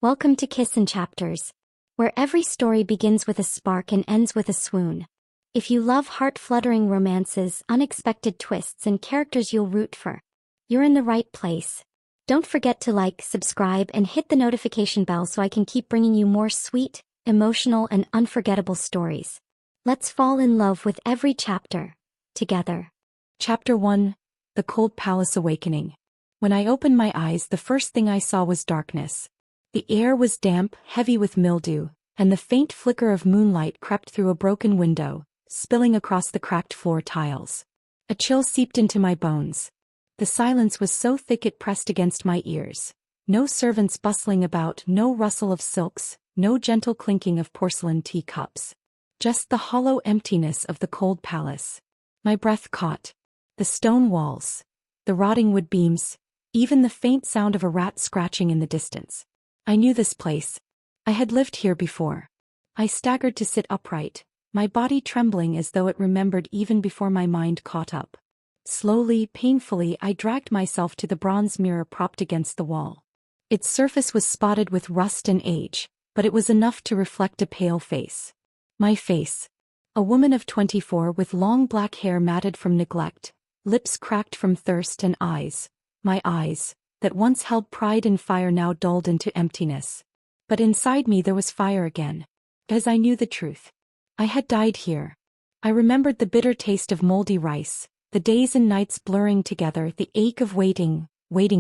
Welcome to Kiss and Chapters, where every story begins with a spark and ends with a swoon. If you love heart-fluttering romances, unexpected twists, and characters you'll root for, you're in the right place. Don't forget to like, subscribe, and hit the notification bell so I can keep bringing you more sweet, emotional, and unforgettable stories. Let's fall in love with every chapter, together. Chapter 1: The Cold Palace Awakening. When I opened my eyes, the first thing I saw was darkness. The air was damp, heavy with mildew, and the faint flicker of moonlight crept through a broken window, spilling across the cracked floor tiles. A chill seeped into my bones. The silence was so thick it pressed against my ears. No servants bustling about, no rustle of silks, no gentle clinking of porcelain teacups. Just the hollow emptiness of the cold palace. My breath caught. The stone walls, the rotting wood beams, even the faint sound of a rat scratching in the distance. I knew this place. I had lived here before. I staggered to sit upright, my body trembling as though it remembered even before my mind caught up. Slowly, painfully, I dragged myself to the bronze mirror propped against the wall. Its surface was spotted with rust and age, but it was enough to reflect a pale face. My face. A woman of 24 with long black hair matted from neglect, lips cracked from thirst, and eyes, my eyes, that once held pride and fire now dulled into emptiness. But inside me there was fire again. As I knew the truth. I had died here. I remembered the bitter taste of moldy rice, the days and nights blurring together, the ache of waiting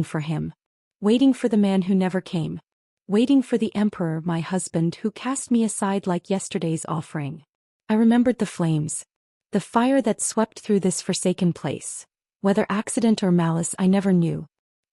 for him. Waiting for the man who never came. Waiting for the emperor, my husband, who cast me aside like yesterday's offering. I remembered the flames. The fire that swept through this forsaken place. Whether accident or malice, I never knew.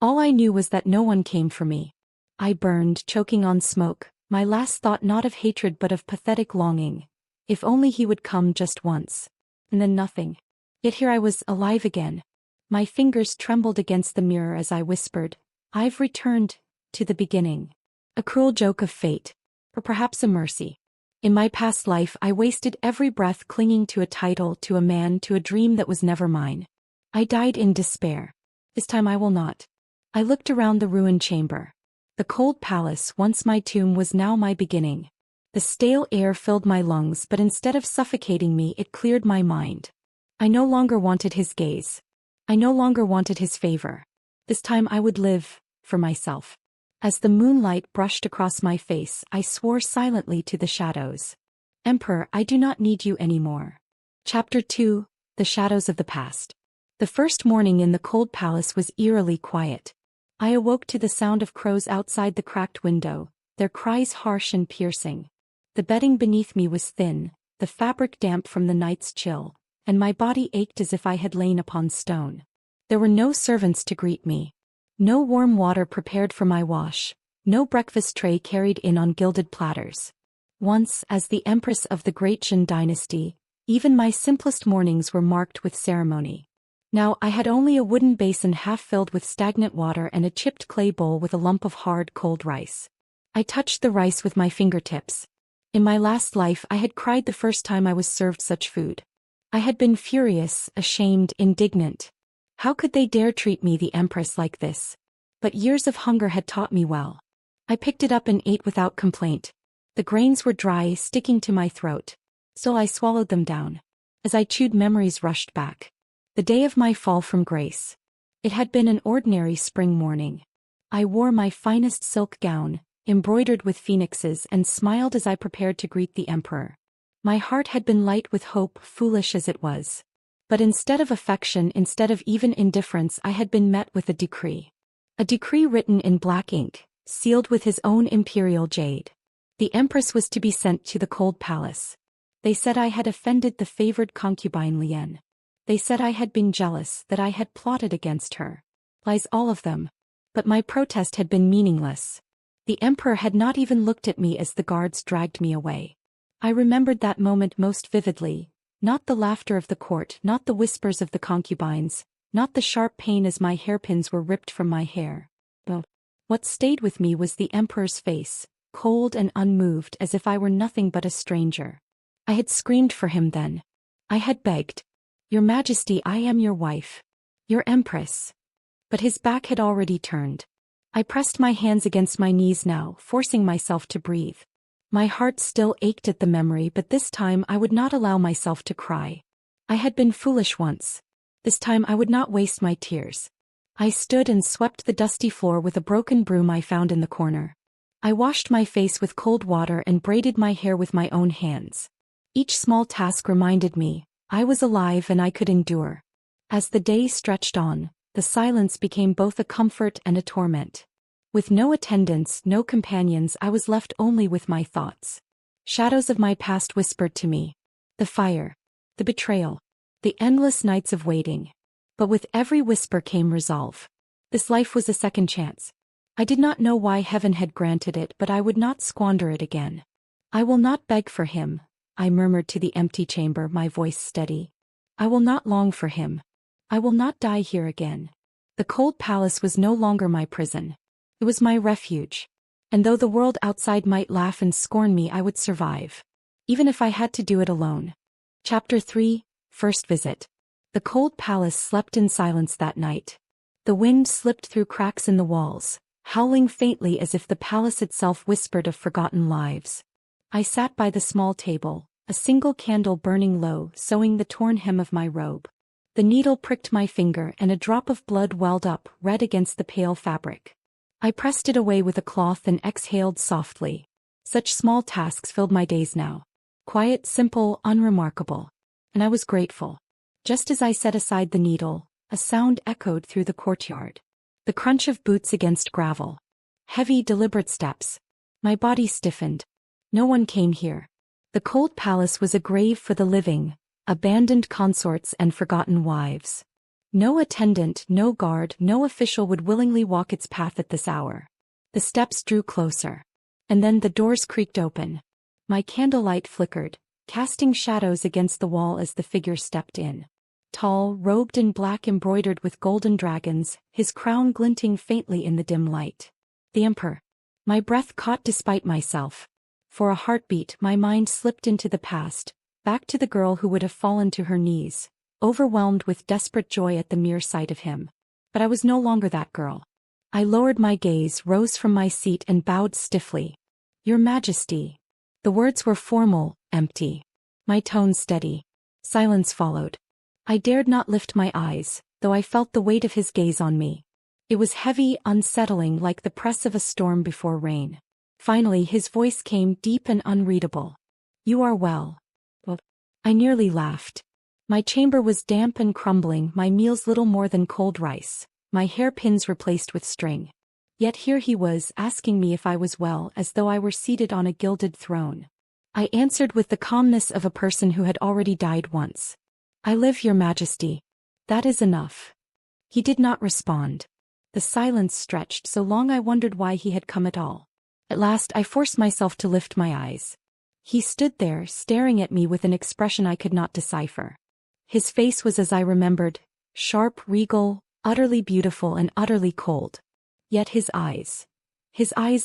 All I knew was that no one came for me. I burned, choking on smoke, my last thought not of hatred but of pathetic longing. If only he would come just once. And then nothing. Yet here I was, alive again. My fingers trembled against the mirror as I whispered, "I've returned to the beginning." A cruel joke of fate. Or perhaps a mercy. In my past life I wasted every breath clinging to a title, to a man, to a dream that was never mine. I died in despair. This time I will not. I looked around the ruined chamber. The cold palace, once my tomb, was now my beginning. The stale air filled my lungs, but instead of suffocating me, it cleared my mind. I no longer wanted his gaze. I no longer wanted his favor. This time I would live for myself. As the moonlight brushed across my face, I swore silently to the shadows. "Emperor, I do not need you anymore." Chapter 2: The Shadows of the Past. The first morning in the cold palace was eerily quiet. I awoke to the sound of crows outside the cracked window, their cries harsh and piercing. The bedding beneath me was thin, the fabric damp from the night's chill, and my body ached as if I had lain upon stone. There were no servants to greet me. No warm water prepared for my wash, no breakfast tray carried in on gilded platters. Once, as the Empress of the great Shan dynasty, even my simplest mornings were marked with ceremony. Now I had only a wooden basin half filled with stagnant water and a chipped clay bowl with a lump of hard, cold rice. I touched the rice with my fingertips. In my last life I had cried the first time I was served such food. I had been furious, ashamed, indignant. How could they dare treat me, the Empress, like this? But years of hunger had taught me well. I picked it up and ate without complaint. The grains were dry, sticking to my throat. So I swallowed them down. As I chewed, memories rushed back. The day of my fall from grace. It had been an ordinary spring morning. I wore my finest silk gown, embroidered with phoenixes, and smiled as I prepared to greet the emperor. My heart had been light with hope, foolish as it was. But instead of affection, instead of even indifference, I had been met with a decree. A decree written in black ink, sealed with his own imperial jade. The Empress was to be sent to the cold palace. They said I had offended the favored concubine Lien. They said I had been jealous, that I had plotted against her. Lies, all of them. But my protest had been meaningless. The emperor had not even looked at me as the guards dragged me away. I remembered that moment most vividly. Not the laughter of the court, not the whispers of the concubines, not the sharp pain as my hairpins were ripped from my hair. No. What stayed with me was the emperor's face, cold and unmoved, as if I were nothing but a stranger. I had screamed for him then. I had begged. "Your Majesty, I am your wife. Your Empress." But his back had already turned. I pressed my hands against my knees now, forcing myself to breathe. My heart still ached at the memory, but this time I would not allow myself to cry. I had been foolish once. This time I would not waste my tears. I stood and swept the dusty floor with a broken broom I found in the corner. I washed my face with cold water and braided my hair with my own hands. Each small task reminded me, I was alive and I could endure. As the day stretched on, the silence became both a comfort and a torment. With no attendants, no companions, I was left only with my thoughts. Shadows of my past whispered to me. The fire. The betrayal. The endless nights of waiting. But with every whisper came resolve. This life was a second chance. I did not know why heaven had granted it, but I would not squander it again. I will not beg for him, I murmured to the empty chamber, my voice steady. I will not long for him. I will not die here again. The cold palace was no longer my prison. It was my refuge. And though the world outside might laugh and scorn me, I would survive. Even if I had to do it alone. Chapter 3, First Visit. The cold palace slept in silence that night. The wind slipped through cracks in the walls, howling faintly as if the palace itself whispered of forgotten lives. I sat by the small table, a single candle burning low, sewing the torn hem of my robe. The needle pricked my finger and a drop of blood welled up, red against the pale fabric. I pressed it away with a cloth and exhaled softly. Such small tasks filled my days now. Quiet, simple, unremarkable. And I was grateful. Just as I set aside the needle, a sound echoed through the courtyard. The crunch of boots against gravel. Heavy, deliberate steps. My body stiffened. No one came here. The cold palace was a grave for the living, abandoned consorts and forgotten wives. No attendant, no guard, no official would willingly walk its path at this hour. The steps drew closer. And then the doors creaked open. My candlelight flickered, casting shadows against the wall as the figure stepped in. Tall, robed in black embroidered with golden dragons, his crown glinting faintly in the dim light. The Emperor. My breath caught despite myself. For a heartbeat, my mind slipped into the past, back to the girl who would have fallen to her knees, overwhelmed with desperate joy at the mere sight of him. But I was no longer that girl. I lowered my gaze, rose from my seat and bowed stiffly. Your Majesty. The words were formal, empty. My tone steady. Silence followed. I dared not lift my eyes, though I felt the weight of his gaze on me. It was heavy, unsettling, like the press of a storm before rain. Finally his voice came deep and unreadable. You are well. I nearly laughed. My chamber was damp and crumbling, my meals little more than cold rice, my hairpins replaced with string. Yet here he was, asking me if I was well, as though I were seated on a gilded throne. I answered with the calmness of a person who had already died once. I live, Your Majesty. That is enough. He did not respond. The silence stretched so long I wondered why he had come at all. At last I forced myself to lift my eyes. He stood there, staring at me with an expression I could not decipher. His face was as I remembered, sharp, regal, utterly beautiful and utterly cold. Yet his eyes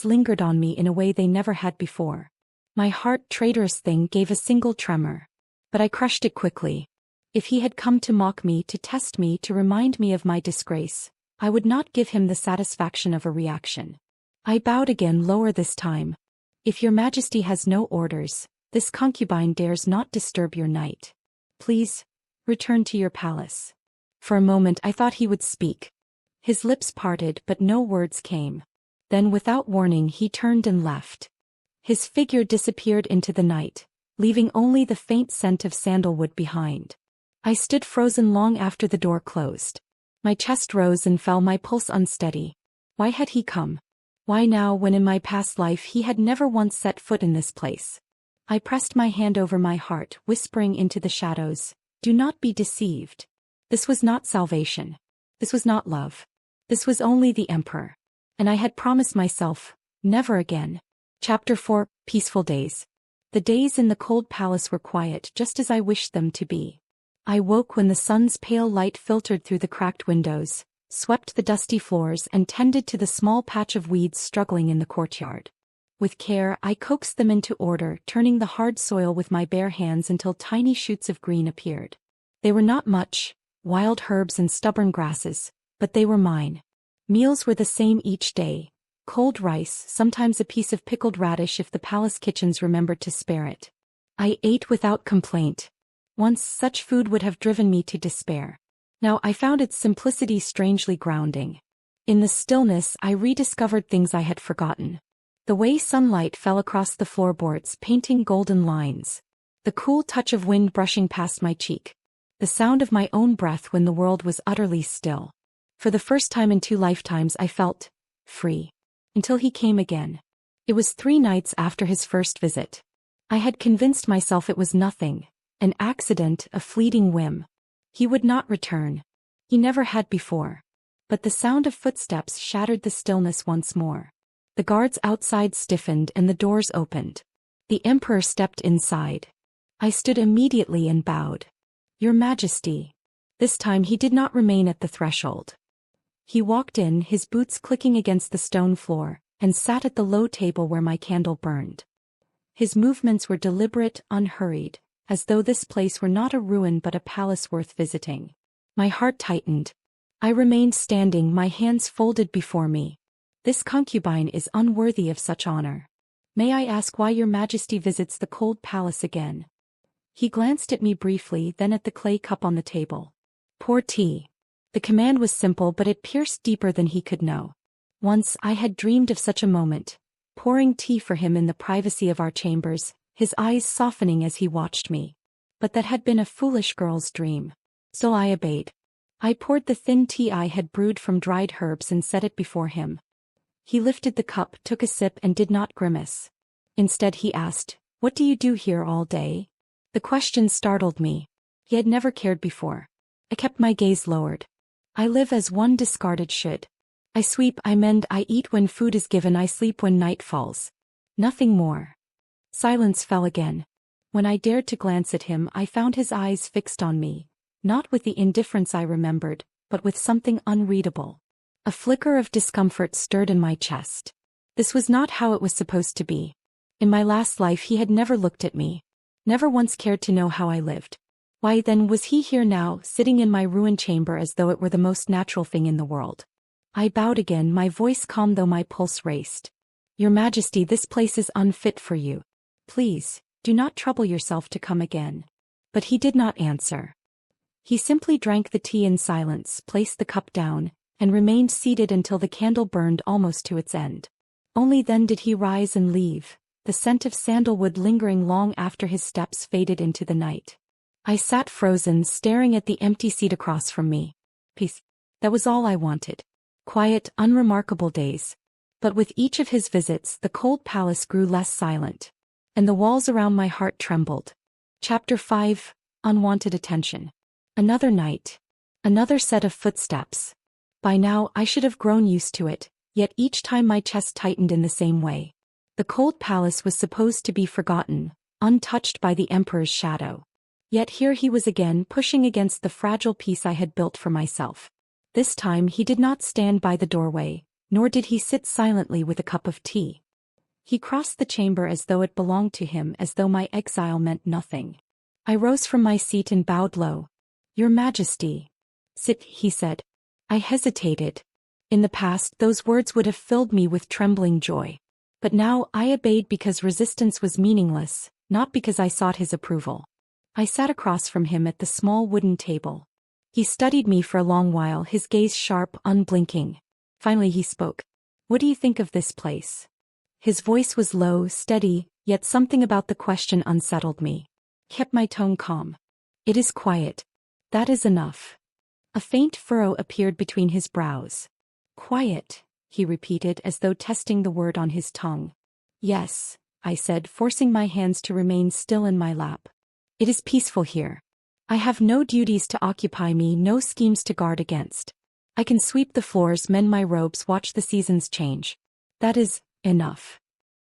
lingered on me in a way they never had before. My heart, traitorous thing, gave a single tremor. But I crushed it quickly. If he had come to mock me, to test me, to remind me of my disgrace, I would not give him the satisfaction of a reaction. I bowed again, lower this time. If Your Majesty has no orders, this concubine dares not disturb your night. Please, return to your palace. For a moment I thought he would speak. His lips parted, but no words came. Then without warning he turned and left. His figure disappeared into the night, leaving only the faint scent of sandalwood behind. I stood frozen long after the door closed. My chest rose and fell, my pulse unsteady. Why had he come? Why now, when in my past life he had never once set foot in this place? I pressed my hand over my heart, whispering into the shadows, do not be deceived. This was not salvation. This was not love. This was only the Emperor. And I had promised myself, never again. Chapter 4, Peaceful Days. The days in the cold palace were quiet, just as I wished them to be. I woke when the sun's pale light filtered through the cracked windows, swept the dusty floors and tended to the small patch of weeds struggling in the courtyard. With care, I coaxed them into order, turning the hard soil with my bare hands until tiny shoots of green appeared. They were not much, wild herbs and stubborn grasses, but they were mine. Meals were the same each day. Cold rice, sometimes a piece of pickled radish if the palace kitchens remembered to spare it. I ate without complaint. Once such food would have driven me to despair. Now I found its simplicity strangely grounding. In the stillness I rediscovered things I had forgotten. The way sunlight fell across the floorboards painting golden lines. The cool touch of wind brushing past my cheek. The sound of my own breath when the world was utterly still. For the first time in 2 lifetimes I felt free. Until he came again. It was 3 nights after his first visit. I had convinced myself it was nothing. An accident, a fleeting whim. He would not return. He never had before. But the sound of footsteps shattered the stillness once more. The guards outside stiffened and the doors opened. The emperor stepped inside. I stood immediately and bowed. Your Majesty. This time he did not remain at the threshold. He walked in, his boots clicking against the stone floor, and sat at the low table where my candle burned. His movements were deliberate, unhurried, as though this place were not a ruin but a palace worth visiting. My heart tightened. I remained standing, my hands folded before me. This concubine is unworthy of such honor. May I ask why your Majesty visits the cold palace again? He glanced at me briefly, then at the clay cup on the table. Pour tea. The command was simple, but it pierced deeper than he could know. Once I had dreamed of such a moment, pouring tea for him in the privacy of our chambers, his eyes softening as he watched me. But that had been a foolish girl's dream. So I obeyed. I poured the thin tea I had brewed from dried herbs and set it before him. He lifted the cup, took a sip and did not grimace. Instead he asked, "What do you do here all day?" The question startled me. He had never cared before. I kept my gaze lowered. I live as one discarded should. I sweep, I mend, I eat when food is given, I sleep when night falls. Nothing more. Silence fell again. When I dared to glance at him, I found his eyes fixed on me, not with the indifference I remembered, but with something unreadable. A flicker of discomfort stirred in my chest. This was not how it was supposed to be. In my last life he had never looked at me. Never once cared to know how I lived. Why then was he here now, sitting in my ruined chamber as though it were the most natural thing in the world? I bowed again, my voice calm though my pulse raced. Your Majesty, this place is unfit for you. Please, do not trouble yourself to come again. But he did not answer. He simply drank the tea in silence, placed the cup down, and remained seated until the candle burned almost to its end. Only then did he rise and leave, the scent of sandalwood lingering long after his steps faded into the night. I sat frozen, staring at the empty seat across from me. Peace. That was all I wanted. Quiet, unremarkable days. But with each of his visits, the cold palace grew less silent. And the walls around my heart trembled. Chapter 5, Unwanted Attention. Another night. Another set of footsteps. By now, I should have grown used to it, yet each time my chest tightened in the same way. The cold palace was supposed to be forgotten, untouched by the emperor's shadow. Yet here he was again, pushing against the fragile peace I had built for myself. This time he did not stand by the doorway, nor did he sit silently with a cup of tea. He crossed the chamber as though it belonged to him, as though my exile meant nothing. I rose from my seat and bowed low. Your Majesty. Sit, he said. I hesitated. In the past, those words would have filled me with trembling joy. But now I obeyed because resistance was meaningless, not because I sought his approval. I sat across from him at the small wooden table. He studied me for a long while, his gaze sharp, unblinking. Finally he spoke. What do you think of this place? His voice was low, steady, yet something about the question unsettled me. Kept my tone calm. It is quiet. That is enough. A faint furrow appeared between his brows. Quiet, he repeated as though testing the word on his tongue. Yes, I said, forcing my hands to remain still in my lap. It is peaceful here. I have no duties to occupy me, no schemes to guard against. I can sweep the floors, mend my robes, watch the seasons change. That is enough.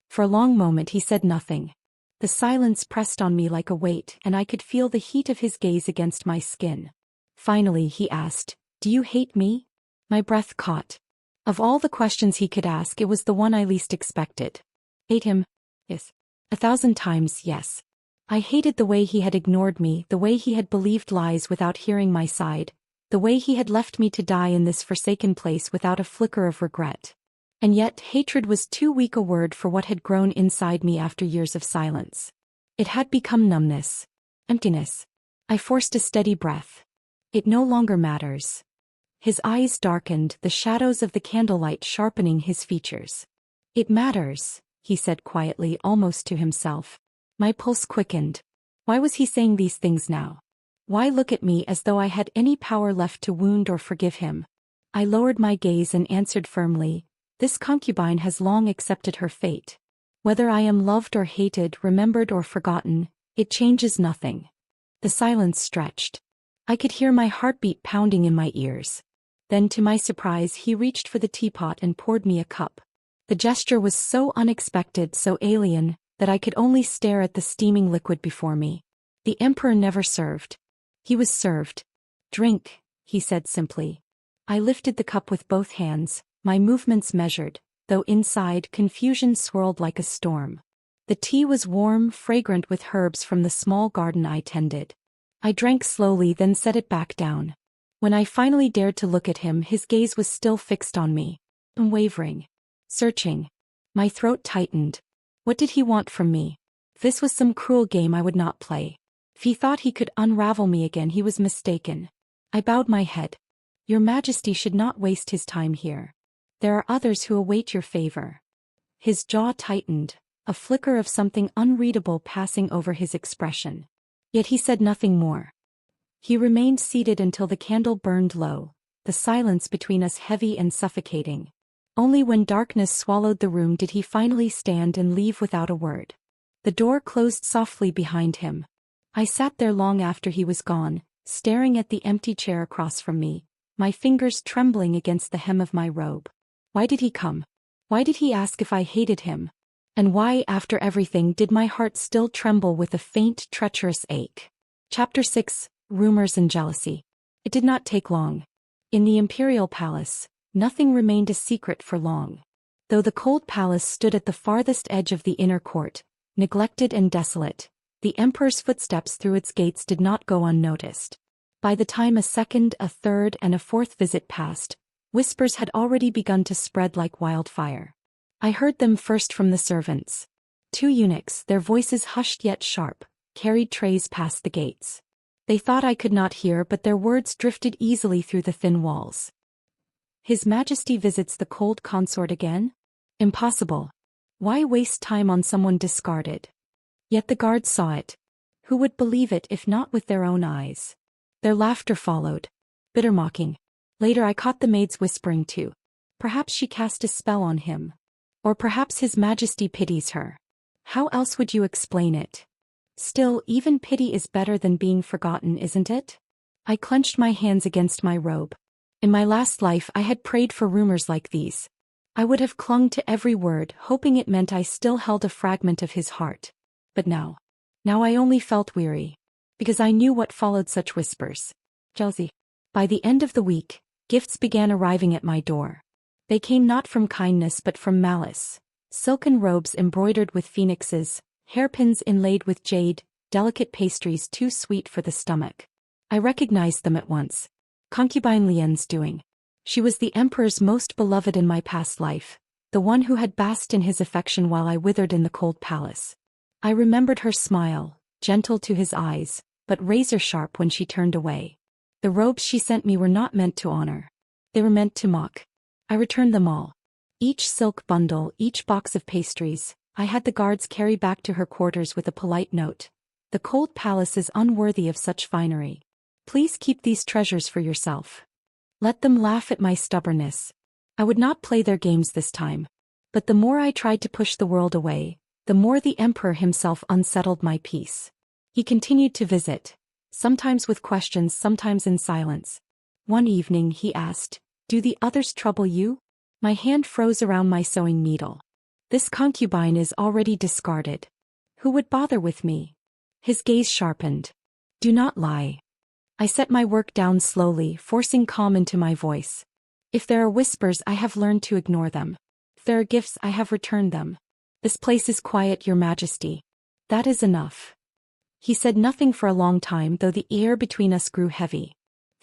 For a long moment he said nothing. The silence pressed on me like a weight, and I could feel the heat of his gaze against my skin. Finally he asked, Do you hate me? My breath caught. Of all the questions he could ask, it was the one I least expected. Hate him? Yes. 1,000 times yes. I hated the way he had ignored me, the way he had believed lies without hearing my side, The way he had left me to die in this forsaken place without a flicker of regret. And yet, hatred was too weak a word for what had grown inside me after years of silence. It had become numbness. Emptiness. I forced a steady breath. It no longer matters. His eyes darkened, the shadows of the candlelight sharpening his features. It matters, he said quietly, almost to himself. My pulse quickened. Why was he saying these things now? Why look at me as though I had any power left to wound or forgive him? I lowered my gaze and answered firmly, this concubine has long accepted her fate. Whether I am loved or hated, remembered or forgotten, it changes nothing. The silence stretched. I could hear my heartbeat pounding in my ears. Then, to my surprise, he reached for the teapot and poured me a cup. The gesture was so unexpected, so alien, that I could only stare at the steaming liquid before me. The emperor never served. He was served. Drink, he said simply. I lifted the cup with both hands, my movements measured, though inside confusion swirled like a storm. The tea was warm, fragrant with herbs from the small garden I tended. I drank slowly, then set it back down. When I finally dared to look at him, his gaze was still fixed on me. Unwavering. Searching. My throat tightened. What did he want from me? This was some cruel game I would not play. If he thought he could unravel me again, he was mistaken. I bowed my head. Your Majesty should not waste his time here. There are others who await your favor. His jaw tightened, a flicker of something unreadable passing over his expression. Yet he said nothing more. He remained seated until the candle burned low, the silence between us heavy and suffocating. Only when darkness swallowed the room did he finally stand and leave without a word. The door closed softly behind him. I sat there long after he was gone, staring at the empty chair across from me, my fingers trembling against the hem of my robe. Why did he come? Why did he ask if I hated him? And why, after everything, did my heart still tremble with a faint, treacherous ache? Chapter 6, Rumors and Jealousy. It did not take long. In the imperial palace, nothing remained a secret for long. Though the cold palace stood at the farthest edge of the inner court, neglected and desolate, the emperor's footsteps through its gates did not go unnoticed. By the time a second, a third, and a fourth visit passed, whispers had already begun to spread like wildfire. I heard them first from the servants. 2 eunuchs, their voices hushed yet sharp, carried trays past the gates. They thought I could not hear, but their words drifted easily through the thin walls. His Majesty visits the cold consort again? Impossible. Why waste time on someone discarded? Yet the guards saw it. Who would believe it if not with their own eyes? Their laughter followed. Bitter mocking. Later I caught the maids whispering too. Perhaps she cast a spell on him. Or perhaps His Majesty pities her. How else would you explain it? Still, even pity is better than being forgotten, isn't it? I clenched my hands against my robe. In my last life I had prayed for rumors like these. I would have clung to every word, hoping it meant I still held a fragment of his heart. But now I only felt weary. Because I knew what followed such whispers. Jealousy. By the end of the week, gifts began arriving at my door. They came not from kindness but from malice. Silken robes embroidered with phoenixes, hairpins inlaid with jade, delicate pastries too sweet for the stomach. I recognized them at once. Concubine Lien's doing. She was the emperor's most beloved in my past life, the one who had basked in his affection while I withered in the cold palace. I remembered her smile, gentle to his eyes, but razor-sharp when she turned away. The robes she sent me were not meant to honor. They were meant to mock. I returned them all. Each silk bundle, each box of pastries, I had the guards carry back to her quarters with a polite note. The cold palace is unworthy of such finery. Please keep these treasures for yourself. Let them laugh at my stubbornness. I would not play their games this time. But the more I tried to push the world away, the more the emperor himself unsettled my peace. He continued to visit, sometimes with questions, sometimes in silence. One evening he asked, "Do the others trouble you?" My hand froze around my sewing needle. This concubine is already discarded. Who would bother with me? His gaze sharpened. Do not lie. I set my work down slowly, forcing calm into my voice. If there are whispers, I have learned to ignore them. If there are gifts, I have returned them. This place is quiet, Your Majesty. That is enough. He said nothing for a long time, though the air between us grew heavy.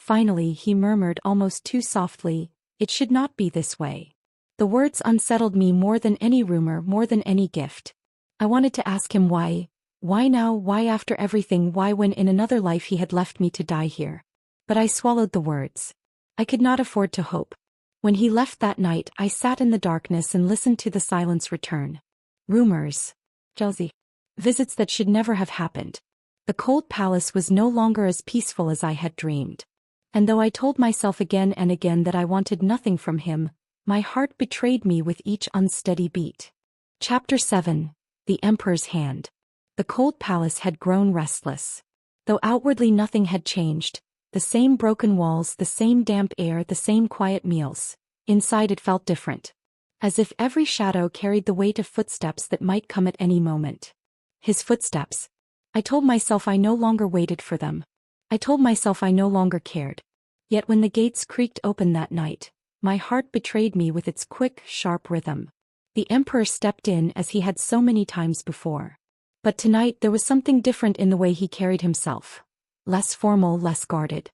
Finally he murmured almost too softly, "It should not be this way." The words unsettled me more than any rumor, more than any gift. I wanted to ask him why. Why now? Why after everything? Why when in another life he had left me to die here? But I swallowed the words. I could not afford to hope. When he left that night, I sat in the darkness and listened to the silence return. Rumors. Jealousy. Visits that should never have happened. The cold palace was no longer as peaceful as I had dreamed. And though I told myself again and again that I wanted nothing from him, my heart betrayed me with each unsteady beat. Chapter 7. The Emperor's Hand. The cold palace had grown restless. Though outwardly nothing had changed, the same broken walls, the same damp air, the same quiet meals, inside it felt different. As if every shadow carried the weight of footsteps that might come at any moment. His footsteps. I told myself I no longer waited for them. I told myself I no longer cared. Yet when the gates creaked open that night, my heart betrayed me with its quick, sharp rhythm. The Emperor stepped in as he had so many times before. But tonight there was something different in the way he carried himself. Less formal, less guarded.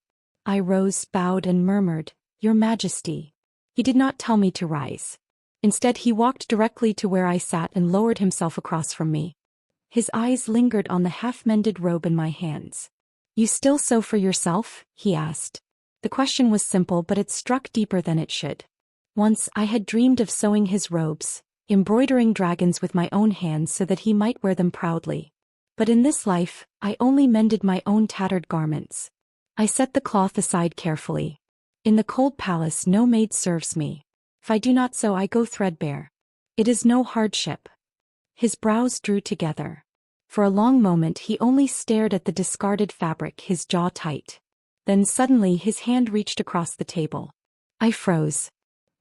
I rose, bowed and murmured, "Your Majesty." He did not tell me to rise. Instead he walked directly to where I sat and lowered himself across from me. His eyes lingered on the half-mended robe in my hands. "You still sew for yourself?" he asked. The question was simple, but it struck deeper than it should. Once I had dreamed of sewing his robes, embroidering dragons with my own hands so that he might wear them proudly. But in this life, I only mended my own tattered garments. I set the cloth aside carefully. In the cold palace no maid serves me. If I do not sew I go threadbare. It is no hardship. His brows drew together. For a long moment he only stared at the discarded fabric, his jaw tight. Then suddenly his hand reached across the table. I froze.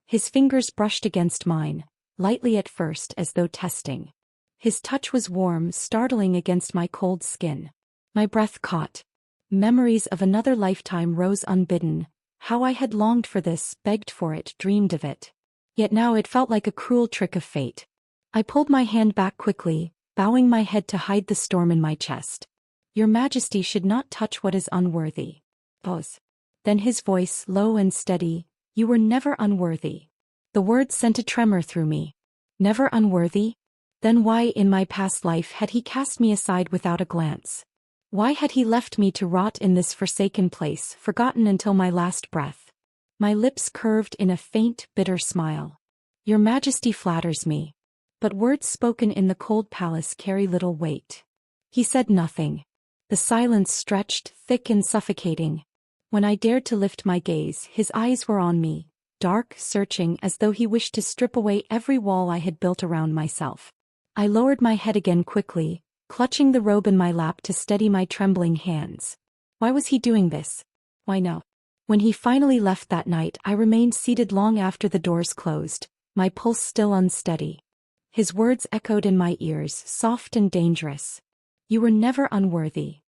His fingers brushed against mine, lightly at first as though testing. His touch was warm, startling against my cold skin. My breath caught. Memories of another lifetime rose unbidden. How I had longed for this, begged for it, dreamed of it. Yet now it felt like a cruel trick of fate. I pulled my hand back quickly, bowing my head to hide the storm in my chest. "Your Majesty should not touch what is unworthy." Pause. Then his voice, low and steady, "You were never unworthy." The words sent a tremor through me. Never unworthy? Then why in my past life had he cast me aside without a glance? Why had he left me to rot in this forsaken place, forgotten until my last breath? My lips curved in a faint, bitter smile. "Your Majesty flatters me." But words spoken in the cold palace carry little weight. He said nothing. The silence stretched, thick and suffocating. When I dared to lift my gaze, his eyes were on me, dark, searching, as though he wished to strip away every wall I had built around myself. I lowered my head again quickly, clutching the robe in my lap to steady my trembling hands. Why was he doing this? Why no? When he finally left that night, I remained seated long after the doors closed, my pulse still unsteady. His words echoed in my ears, soft and dangerous. "You were never unworthy."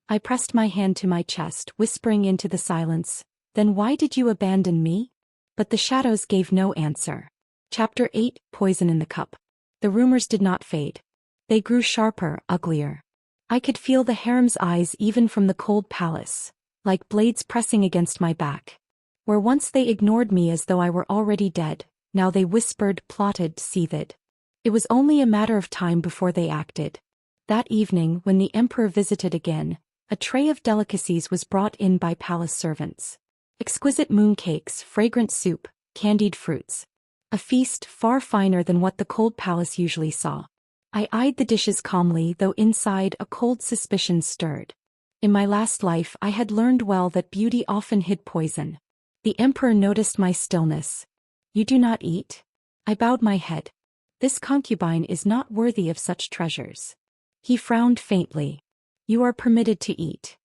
I pressed my hand to my chest, whispering into the silence, "Then why did you abandon me?" But the shadows gave no answer. Chapter 8. Poison in the Cup. The rumors did not fade. They grew sharper, uglier. I could feel the harem's eyes even from the cold palace, like blades pressing against my back. Where once they ignored me as though I were already dead, now they whispered, plotted, seethed. It was only a matter of time before they acted. That evening, when the Emperor visited again, a tray of delicacies was brought in by palace servants. Exquisite mooncakes, fragrant soup, candied fruits. A feast far finer than what the cold palace usually saw. I eyed the dishes calmly, though inside a cold suspicion stirred. In my last life I had learned well that beauty often hid poison. The Emperor noticed my stillness. "You do not eat?" I bowed my head. "This concubine is not worthy of such treasures." He frowned faintly. "You are permitted to eat."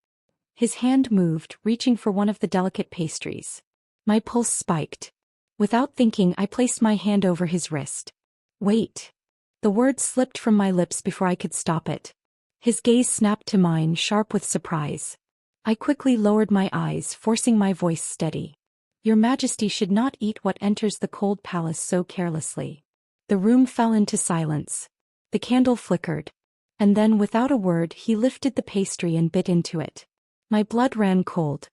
His hand moved, reaching for one of the delicate pastries. My pulse spiked. Without thinking, I placed my hand over his wrist. "Wait." The word slipped from my lips before I could stop it. His gaze snapped to mine, sharp with surprise. I quickly lowered my eyes, forcing my voice steady. "Your Majesty should not eat what enters the cold palace so carelessly." The room fell into silence. The candle flickered. And then, without a word, he lifted the pastry and bit into it. My blood ran cold.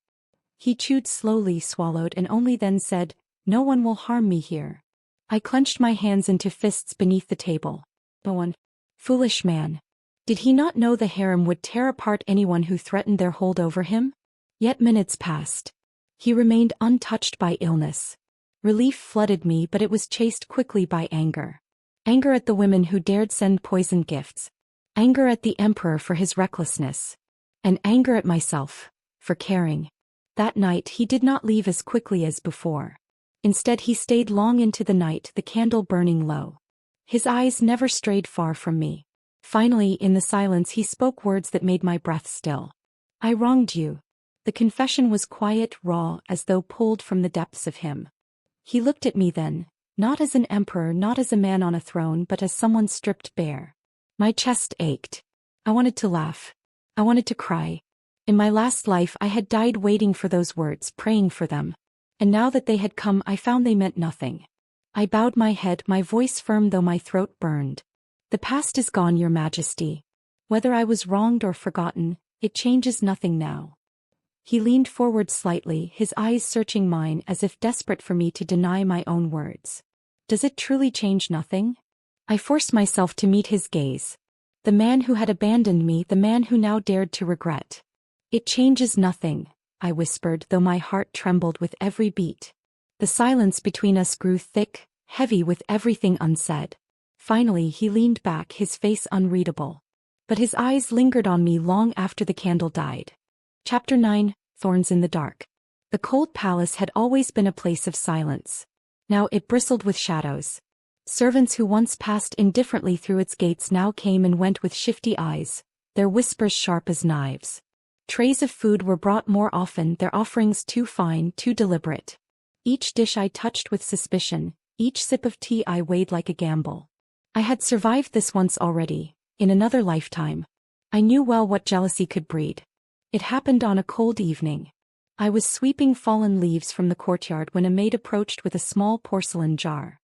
He chewed slowly, swallowed, and only then said, "No one will harm me here." I clenched my hands into fists beneath the table. No one. Foolish man. Did he not know the harem would tear apart anyone who threatened their hold over him? Yet minutes passed. He remained untouched by illness. Relief flooded me, but it was chased quickly by anger. Anger at the women who dared send poisoned gifts. Anger at the emperor for his recklessness. And anger at myself, for caring. That night he did not leave as quickly as before. Instead he stayed long into the night, the candle burning low. His eyes never strayed far from me. Finally, in the silence he spoke words that made my breath still. "I wronged you." The confession was quiet, raw, as though pulled from the depths of him. He looked at me then, not as an emperor, not as a man on a throne, but as someone stripped bare. My chest ached. I wanted to laugh. I wanted to cry. In my last life I had died waiting for those words, praying for them. And now that they had come, I found they meant nothing. I bowed my head, my voice firm though my throat burned. "The past is gone, Your Majesty. Whether I was wronged or forgotten, it changes nothing now." He leaned forward slightly, his eyes searching mine as if desperate for me to deny my own words. "Does it truly change nothing?" I forced myself to meet his gaze. The man who had abandoned me, the man who now dared to regret. "It changes nothing," I whispered, though my heart trembled with every beat. The silence between us grew thick, heavy with everything unsaid. Finally he leaned back, his face unreadable. But his eyes lingered on me long after the candle died. Chapter 9, Thorns in the Dark. The cold palace had always been a place of silence. Now it bristled with shadows. Servants who once passed indifferently through its gates now came and went with shifty eyes, their whispers sharp as knives. Trays of food were brought more often, their offerings too fine, too deliberate. Each dish I touched with suspicion, each sip of tea I weighed like a gamble. I had survived this once already, in another lifetime. I knew well what jealousy could breed. It happened on a cold evening. I was sweeping fallen leaves from the courtyard when a maid approached with a small porcelain jar.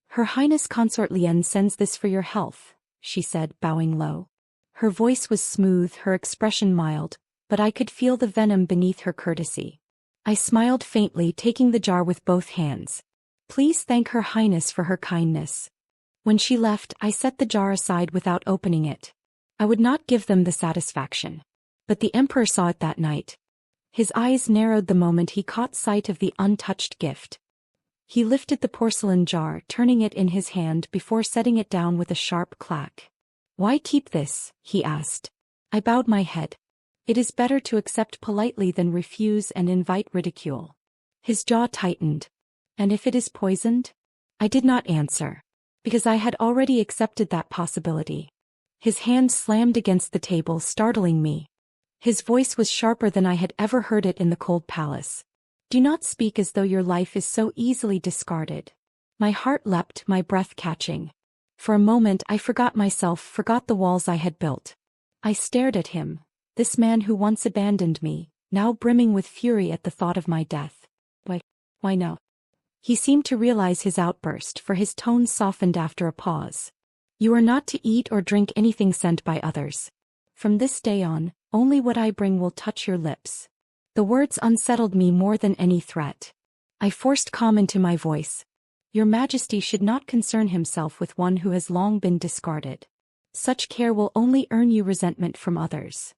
"Her Highness Consort Lien sends this for your health," she said, bowing low. Her voice was smooth, her expression mild, but I could feel the venom beneath her courtesy. I smiled faintly, taking the jar with both hands. "Please thank Her Highness for her kindness." When she left, I set the jar aside without opening it. I would not give them the satisfaction. But the emperor saw it that night. His eyes narrowed the moment he caught sight of the untouched gift. He lifted the porcelain jar, turning it in his hand before setting it down with a sharp clack. "Why keep this?" he asked. I bowed my head. "It is better to accept politely than refuse and invite ridicule." His jaw tightened. "And if it is poisoned?" I did not answer, because I had already accepted that possibility. His hand slammed against the table, startling me. His voice was sharper than I had ever heard it in the cold palace. "Do not speak as though your life is so easily discarded." My heart leapt, my breath catching. For a moment I forgot myself, forgot the walls I had built. I stared at him, this man who once abandoned me, now brimming with fury at the thought of my death. Why no? He seemed to realize his outburst, for his tone softened after a pause. "You are not to eat or drink anything sent by others. From this day on, only what I bring will touch your lips." The words unsettled me more than any threat. I forced calm into my voice. "Your Majesty should not concern himself with one who has long been discarded. Such care will only earn you resentment from others."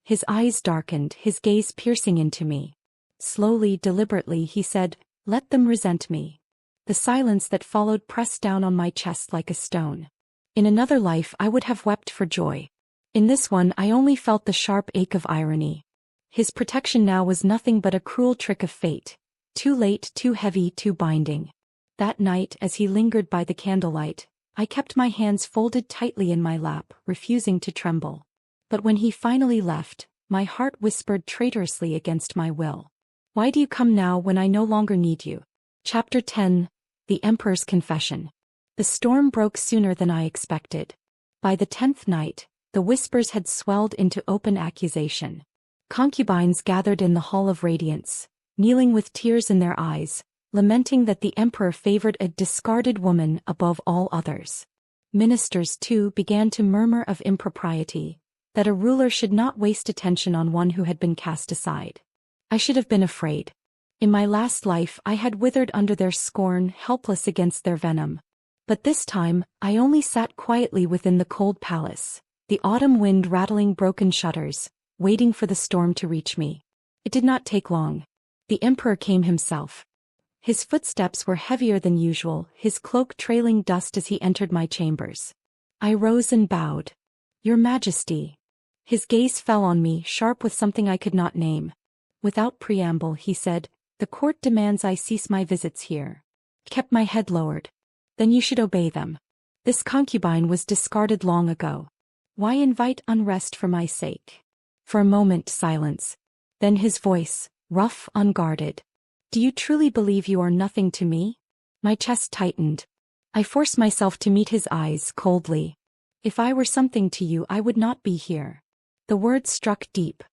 His eyes darkened, his gaze piercing into me. Slowly, deliberately, he said, "Let them resent me." The silence that followed pressed down on my chest like a stone. In another life I would have wept for joy. In this one I only felt the sharp ache of irony. His protection now was nothing but a cruel trick of fate. Too late, too heavy, too binding. That night, as he lingered by the candlelight, I kept my hands folded tightly in my lap, refusing to tremble. But when he finally left, my heart whispered traitorously against my will. "Why do you come now when I no longer need you?" Chapter 10, The Emperor's Confession. The storm broke sooner than I expected. By the 10th night, the whispers had swelled into open accusation. Concubines gathered in the Hall of Radiance, kneeling with tears in their eyes, lamenting that the emperor favored a discarded woman above all others. Ministers, too, began to murmur of impropriety, that a ruler should not waste attention on one who had been cast aside. I should have been afraid. In my last life I had withered under their scorn, helpless against their venom. But this time, I only sat quietly within the cold palace, the autumn wind rattling broken shutters, waiting for the storm to reach me. It did not take long. The emperor came himself. His footsteps were heavier than usual, his cloak trailing dust as he entered my chambers. I rose and bowed. "Your Majesty." His gaze fell on me, sharp with something I could not name. Without preamble, he said, "The court demands I cease my visits here." Kept my head lowered. "Then you should obey them. This concubine was discarded long ago. Why invite unrest for my sake?" For a moment, silence. Then his voice, rough, unguarded. "Do you truly believe you are nothing to me?" My chest tightened. I forced myself to meet his eyes coldly. "If I were something to you, I would not be here." The words struck deep.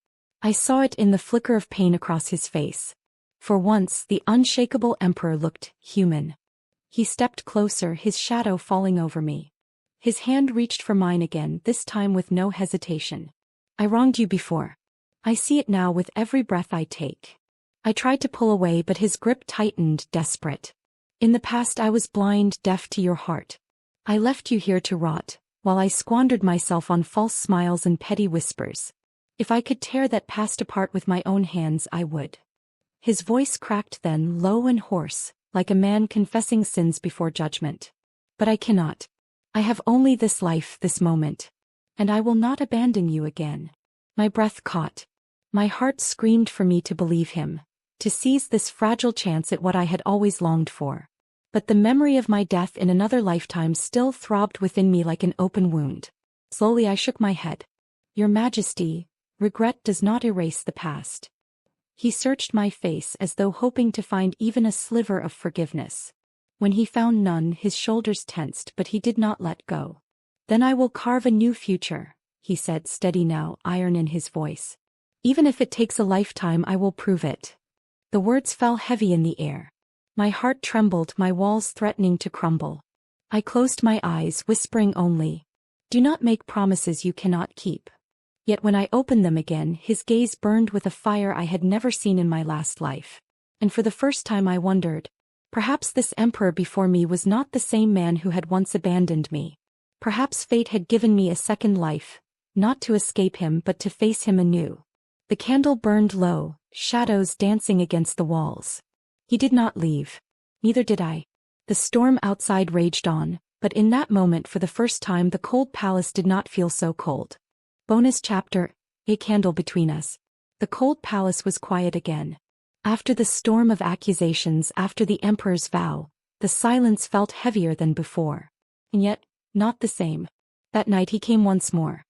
I saw it in the flicker of pain across his face. For once, the unshakable emperor looked human. He stepped closer, his shadow falling over me. His hand reached for mine again, this time with no hesitation. "I wronged you before. I see it now with every breath I take." I tried to pull away, but his grip tightened, desperate. "In the past I was blind, deaf to your heart. I left you here to rot, while I squandered myself on false smiles and petty whispers. If I could tear that past apart with my own hands, I would." His voice cracked then, low and hoarse, like a man confessing sins before judgment. "But I cannot. I have only this life, this moment. And I will not abandon you again." My breath caught. My heart screamed for me to believe him, to seize this fragile chance at what I had always longed for. But the memory of my death in another lifetime still throbbed within me like an open wound. Slowly I shook my head. "Your Majesty, regret does not erase the past." He searched my face as though hoping to find even a sliver of forgiveness. When he found none, his shoulders tensed, but he did not let go. "Then I will carve a new future," he said, steady now, iron in his voice. "Even if it takes a lifetime, I will prove it." The words fell heavy in the air. My heart trembled, my walls threatening to crumble. I closed my eyes, whispering only, "Do not make promises you cannot keep." Yet when I opened them again, his gaze burned with a fire I had never seen in my last life. And for the first time I wondered, perhaps this emperor before me was not the same man who had once abandoned me. Perhaps fate had given me a second life, not to escape him but to face him anew. The candle burned low, shadows dancing against the walls. He did not leave. Neither did I. The storm outside raged on, but in that moment for the first time the cold palace did not feel so cold. Bonus chapter, A Candle Between Us. The cold palace was quiet again. After the storm of accusations, after the emperor's vow, the silence felt heavier than before. And yet, not the same. That night he came once more.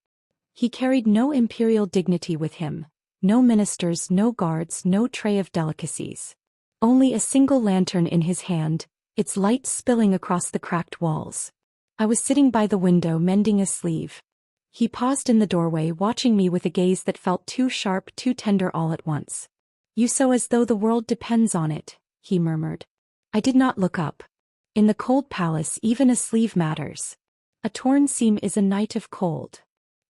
He carried no imperial dignity with him, no ministers, no guards, no tray of delicacies. Only a single lantern in his hand, its light spilling across the cracked walls. I was sitting by the window mending a sleeve. He paused in the doorway, watching me with a gaze that felt too sharp, too tender all at once. "You sew as though the world depends on it," he murmured. I did not look up. In the cold palace, even a sleeve matters. A torn seam is a night of cold.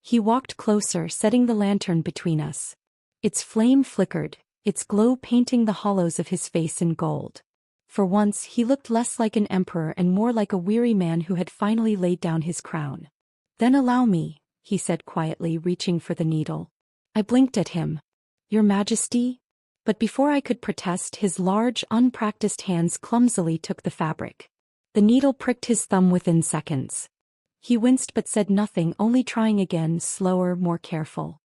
He walked closer, setting the lantern between us. Its flame flickered, its glow painting the hollows of his face in gold. For once, he looked less like an emperor and more like a weary man who had finally laid down his crown. "Then allow me," he said quietly, reaching for the needle. I blinked at him. "Your Majesty?" But before I could protest, his large, unpracticed hands clumsily took the fabric. The needle pricked his thumb within seconds. He winced but said nothing, only trying again, slower, more careful.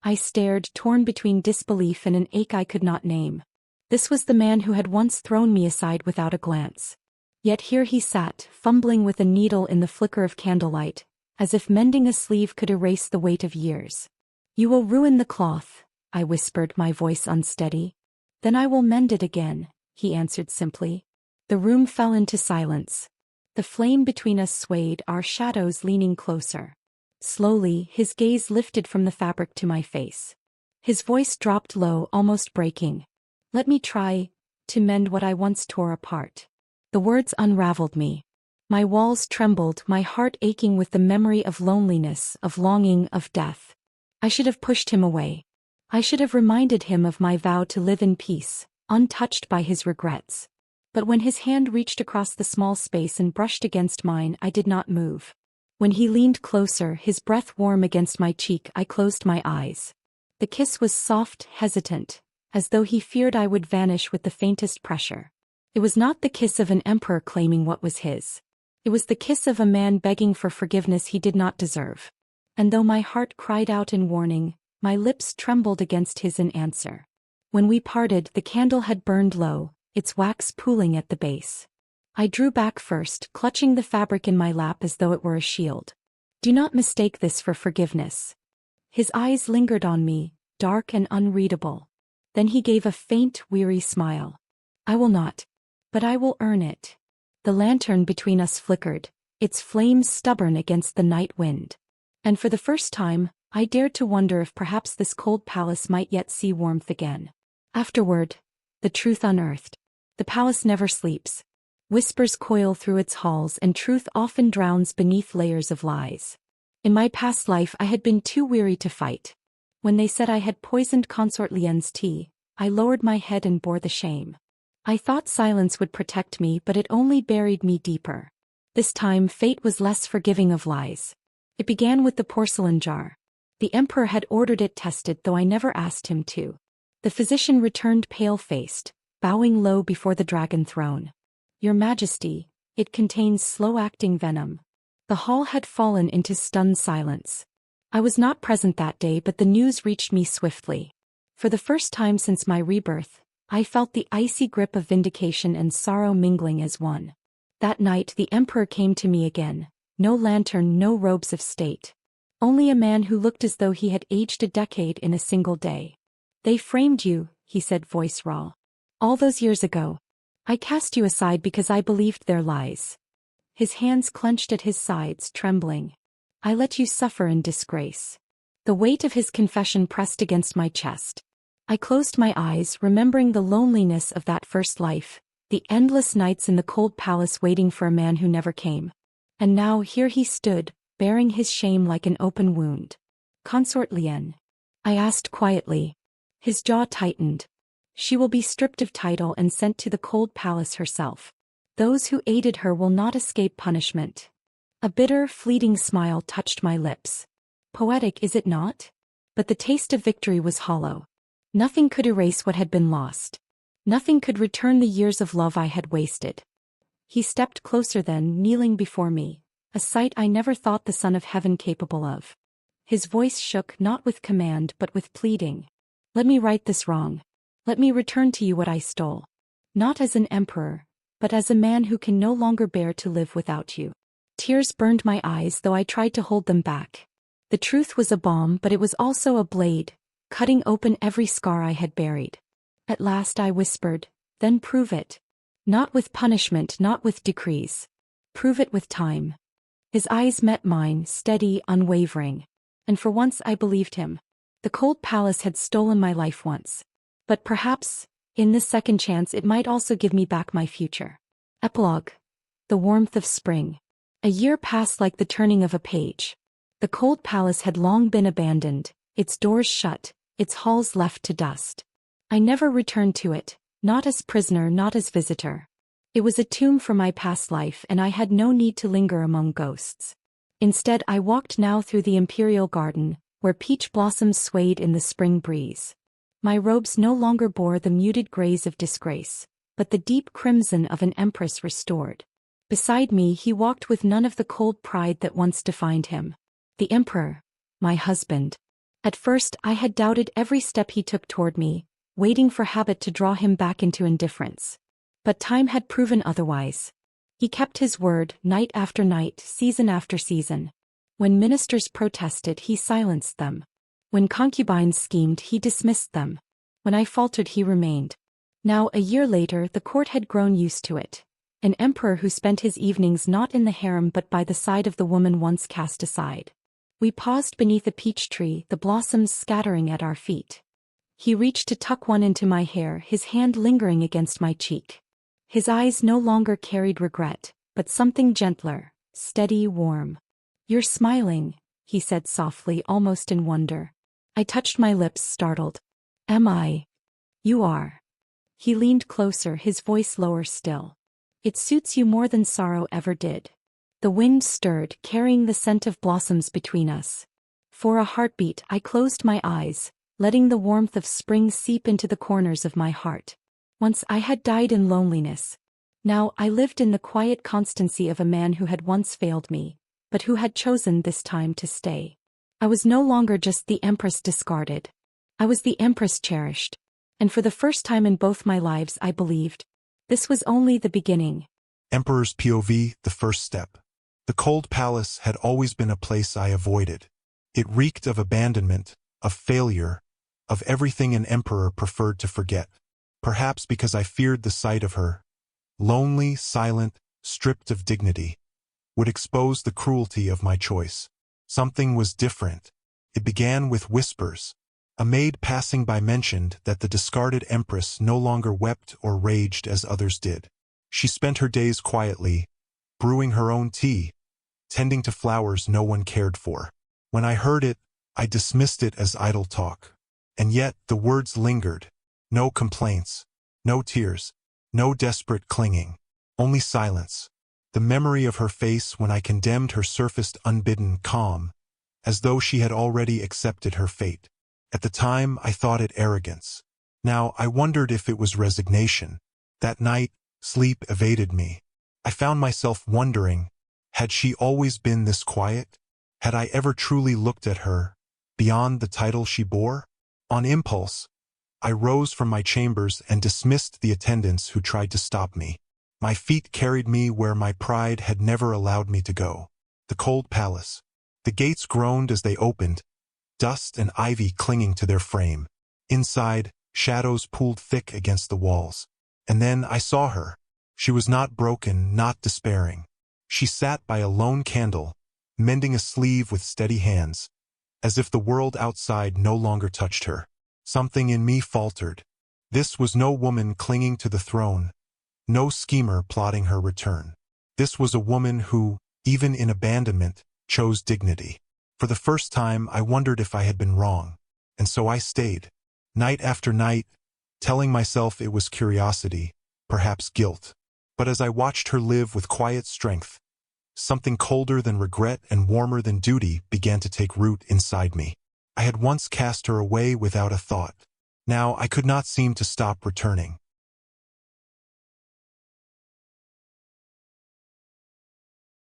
I stared, torn between disbelief and an ache I could not name. This was the man who had once thrown me aside without a glance. Yet here he sat, fumbling with a needle in the flicker of candlelight, as if mending a sleeve could erase the weight of years. "You will ruin the cloth," I whispered, my voice unsteady. "Then I will mend it again," he answered simply. The room fell into silence. The flame between us swayed, our shadows leaning closer. Slowly, his gaze lifted from the fabric to my face. His voice dropped low, almost breaking. "Let me try to mend what I once tore apart." The words unraveled me. My walls trembled, my heart aching with the memory of loneliness, of longing, of death. I should have pushed him away. I should have reminded him of my vow to live in peace, untouched by his regrets. But when his hand reached across the small space and brushed against mine, I did not move. When he leaned closer, his breath warm against my cheek, I closed my eyes. The kiss was soft, hesitant, as though he feared I would vanish with the faintest pressure. It was not the kiss of an emperor claiming what was his. It was the kiss of a man begging for forgiveness he did not deserve. And though my heart cried out in warning, my lips trembled against his in answer. When we parted, the candle had burned low, its wax pooling at the base. I drew back first, clutching the fabric in my lap as though it were a shield. Do not mistake this for forgiveness. His eyes lingered on me, dark and unreadable. Then he gave a faint, weary smile. I will not. But I will earn it. The lantern between us flickered, its flames stubborn against the night wind. And for the first time, I dared to wonder if perhaps this cold palace might yet see warmth again. Afterward, the truth unearthed. The palace never sleeps. Whispers coil through its halls, and truth often drowns beneath layers of lies. In my past life I had been too weary to fight. When they said I had poisoned Consort Lien's tea, I lowered my head and bore the shame. I thought silence would protect me, but it only buried me deeper. This time fate was less forgiving of lies. It began with the porcelain jar. The emperor had ordered it tested, though I never asked him to. The physician returned pale-faced, bowing low before the dragon throne. Your Majesty, it contains slow-acting venom. The hall had fallen into stunned silence. I was not present that day, but the news reached me swiftly. For the first time since my rebirth, I felt the icy grip of vindication and sorrow mingling as one. That night the emperor came to me again. No lantern, no robes of state. Only a man who looked as though he had aged a decade in a single day. They framed you, he said, voice raw. All those years ago. I cast you aside because I believed their lies. His hands clenched at his sides, trembling. I let you suffer in disgrace. The weight of his confession pressed against my chest. I closed my eyes, remembering the loneliness of that first life, the endless nights in the cold palace waiting for a man who never came. And now here he stood, bearing his shame like an open wound. Consort Lien? I asked quietly. His jaw tightened. She will be stripped of title and sent to the cold palace herself. Those who aided her will not escape punishment. A bitter, fleeting smile touched my lips. Poetic, is it not? But the taste of victory was hollow. Nothing could erase what had been lost. Nothing could return the years of love I had wasted. He stepped closer then, kneeling before me, a sight I never thought the Son of Heaven capable of. His voice shook not with command but with pleading. Let me right this wrong. Let me return to you what I stole. Not as an emperor, but as a man who can no longer bear to live without you. Tears burned my eyes, though I tried to hold them back. The truth was a balm, but it was also a blade, cutting open every scar I had buried. At last I whispered, then prove it. Not with punishment, not with decrees. Prove it with time. His eyes met mine, steady, unwavering. And for once I believed him. The cold palace had stolen my life once. But perhaps, in this second chance, it might also give me back my future. Epilogue. The warmth of spring. A year passed like the turning of a page. The cold palace had long been abandoned, its doors shut, its halls left to dust. I never returned to it, not as prisoner, not as visitor. It was a tomb for my past life, and I had no need to linger among ghosts. Instead, I walked now through the imperial garden, where peach blossoms swayed in the spring breeze. My robes no longer bore the muted grays of disgrace, but the deep crimson of an empress restored. Beside me he walked with none of the cold pride that once defined him. The emperor, my husband. At first I had doubted every step he took toward me, waiting for habit to draw him back into indifference. But time had proven otherwise. He kept his word, night after night, season after season. When ministers protested, he silenced them. When concubines schemed, he dismissed them. When I faltered, he remained. Now, a year later, the court had grown used to it. An emperor who spent his evenings not in the harem but by the side of the woman once cast aside. We paused beneath a peach tree, the blossoms scattering at our feet. He reached to tuck one into my hair, his hand lingering against my cheek. His eyes no longer carried regret, but something gentler, steady, warm. You're smiling, he said softly, almost in wonder. I touched my lips, startled. Am I? You are. He leaned closer, his voice lower still. It suits you more than sorrow ever did. The wind stirred, carrying the scent of blossoms between us. For a heartbeat, I closed my eyes, letting the warmth of spring seep into the corners of my heart. Once I had died in loneliness. Now I lived in the quiet constancy of a man who had once failed me, but who had chosen this time to stay. I was no longer just the Empress discarded. I was the Empress cherished. And for the first time in both my lives I believed. This was only the beginning. Emperor's POV, the first step. The cold palace had always been a place I avoided. It reeked of abandonment, of failure, of everything an emperor preferred to forget. Perhaps because I feared the sight of her, lonely, silent, stripped of dignity, would expose the cruelty of my choice. Something was different. It began with whispers. A maid passing by mentioned that the discarded empress no longer wept or raged as others did. She spent her days quietly, brewing her own tea, tending to flowers no one cared for. When I heard it, I dismissed it as idle talk. And yet the words lingered. No complaints, no tears, no desperate clinging, only silence. The memory of her face when I condemned her surfaced unbidden, calm, as though she had already accepted her fate. At the time, I thought it arrogance. Now, I wondered if it was resignation. That night, sleep evaded me. I found myself wondering, had she always been this quiet? Had I ever truly looked at her, beyond the title she bore? On impulse, I rose from my chambers and dismissed the attendants who tried to stop me. My feet carried me where my pride had never allowed me to go. The cold palace. The gates groaned as they opened, dust and ivy clinging to their frame. Inside, shadows pooled thick against the walls. And then I saw her. She was not broken, not despairing. She sat by a lone candle, mending a sleeve with steady hands, as if the world outside no longer touched her. Something in me faltered. This was no woman clinging to the throne, no schemer plotting her return. This was a woman who, even in abandonment, chose dignity. For the first time, I wondered if I had been wrong, and so I stayed, night after night, telling myself it was curiosity, perhaps guilt. But as I watched her live with quiet strength, something colder than regret and warmer than duty began to take root inside me. I had once cast her away without a thought. Now I could not seem to stop returning.